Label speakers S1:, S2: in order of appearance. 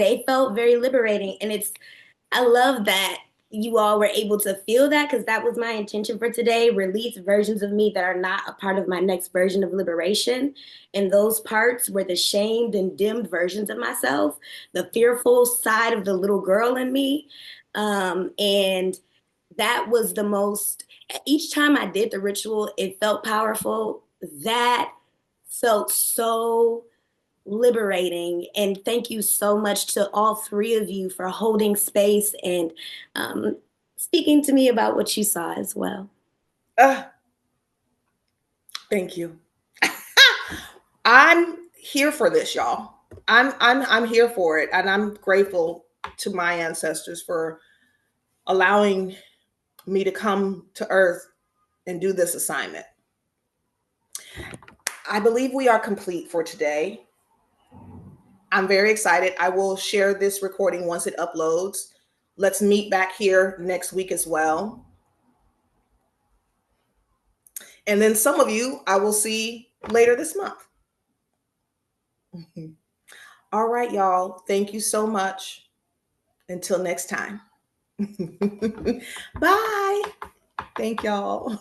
S1: they felt very liberating. And I love that you all were able to feel that, because that was my intention for today. Release versions of me that are not a part of my next version of liberation. And those parts were the shamed and dimmed versions of myself, the fearful side of the little girl in me. And that was the most, each time I did the ritual, it felt powerful. That felt so liberating. And thank you so much to all three of you for holding space and speaking to me about what you saw as well.
S2: Thank you. I'm here for this, y'all. I'm here for it, and I'm grateful to my ancestors for allowing me to come to Earth and do this assignment. I believe we are complete for today. I'm very excited. I will share this recording once it uploads. Let's meet back here next week as well. And then some of you I will see later this month. All right, y'all. Thank you so much. Until next time. Bye. Thank y'all.